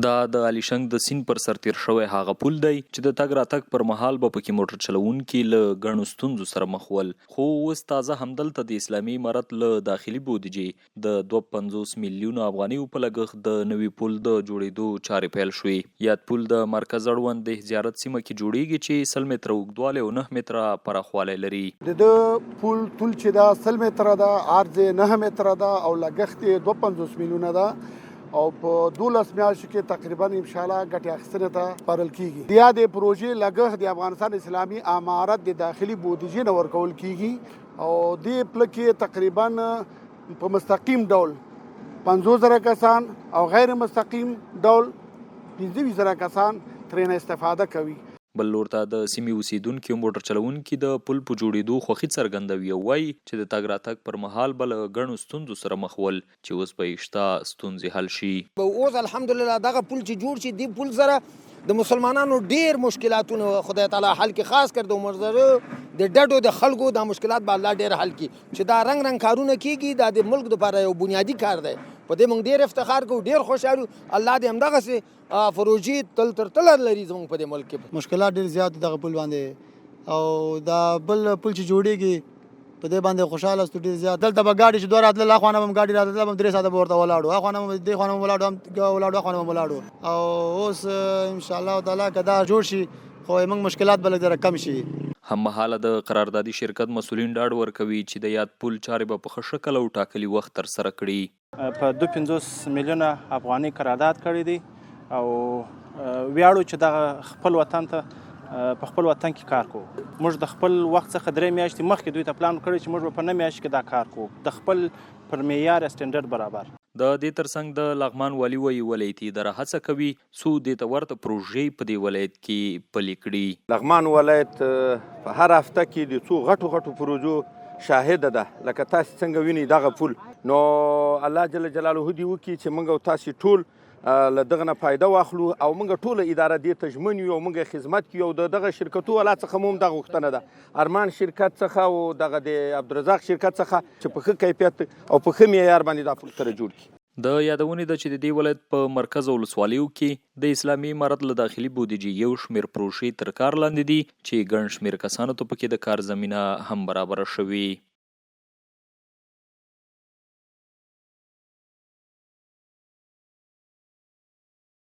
دا د الیشنګ د سیند پر سر تیر شوی هغه پل دی چې د تګ راتګ پر مهال به پکې موټر چلوونکي له ګڼو ستونزو سره مخ ول، خو اوس تازه همدلته د اسلامي امارت له داخلي بودیجې د 52 میلیونو افغانیو په لګښت د نوي پل د جوړېدو چارې پیل شوې. یاد پل د مرکز اړوند د زیارت سیمه کې جوړیږي چې 100 متره اوږدوالی او 9 متره پراخوالی لري. د پل طول چې دا 100 متره ده، عرض 9 متره ده او لګښت یې 52 میلیونه ده او په 12 میاشتو کې تقریبا ان شاء الله ګټې اخیستنې ته سپارل کیږي. بیا د پروژې لګښت د افغانستان اسلامي امارت د داخلي بودیجې نه ورکول کیږي او دې پل کې تقریبا په مستقیم ډول 50,000 کسان او غیر مستقیم ډول 15,000 کسان ترې استفاده کوي. بل لور ته د سیمې اوسیدونکي موټر چلوونکي د پل په جوړېدو خوښي څرګندوي او وایي چې د تګ راتګ پر مهال به له ګڼو ستونزو سره مخ ول چې اوس به یې شته ستونزې حل شي. اوس الحمدلله دغه پل چې جوړ شي، دې پل سره د مسلمانانو ډیر مشکلاتونه خدای تعالی حل کی، خاص کر د مرزره د ډډو د خلکو د مشکلات به الله ډیر حل کی. چې دا رنگ کارونه کیږي دا د ملک لپاره یو بنیادی کار دی. په دې موږ ډیر افتخار کوو، ډیر خوشاله. الله دې همدغه سي فروجي تل لري زموږ په دې ملک کې. مشکلات ډیر زیات دغه پل باندې او دا بل پل چې جوړیږي په دې باندې خوشاله ستو ډیر زیات. دلته به ګاډي چې دوه راتله لا خوانه هم ګاډي راتله هم 3 ساعته ورته ولاړو، خوانه هم دې خوانه ولاړو هم ولاړو خوانه ولاړو او اوس ان شاء الله تعالی کدا جوړ شي خو موږ مشکلات بل در کم شي. هم مهاله د قراردادي شرکت مسولین ډاډ ورکوي چې د یاد پل چارې به په ښه شکل او ټاکلي وخت ترسره کړي. په 52 میلیونه افغاني قرارداد کړی دی او ویاړو چې دغه خپل وطن ته په خپل وطن کې کار کوو. موږ د خپل وخت څخه 3 میاشتې مخکې دوی ته پلان کړی چې موږ په 9 میاشتې کې دا کار کوو د خپل پر معیار سټنډرډ برابر. د دې ترڅنګ د لغمان والي ولایتي اداره هڅه کوي څو دې ته ورته پروژې په دې ولایت کې پلي کړي. لغمان ولایت په هر هفته کې د څو غټو پروژو شاهده ده. لکه تاسو څنګه وینئ دغه پل، نو الله جل جلاله دې وکړي چې موږ او تاسو ټول له دغه نه فایده واخلو او موږ ټوله اداره دې ته ژمن یو او موږ خدمت کوو. د دغه شرکتو والا څخه مو هم دغه غوښتنه ده، ارمان شرکت څخه او دغه د عبدالرزاق شرکت څخه چې په ښه کیفیت او په ښه معیار باندې دا پل سره جوړ کړي. د یادونې ده چې د دې ولایت په مرکز او ولسوالیو کې د اسلامي امارت له داخلي بودیجې یو شمېر پروژې تر کار لاندې دي چې ګڼ شمېر کسانو ته پکې د کار زمینه هم برابره شوې.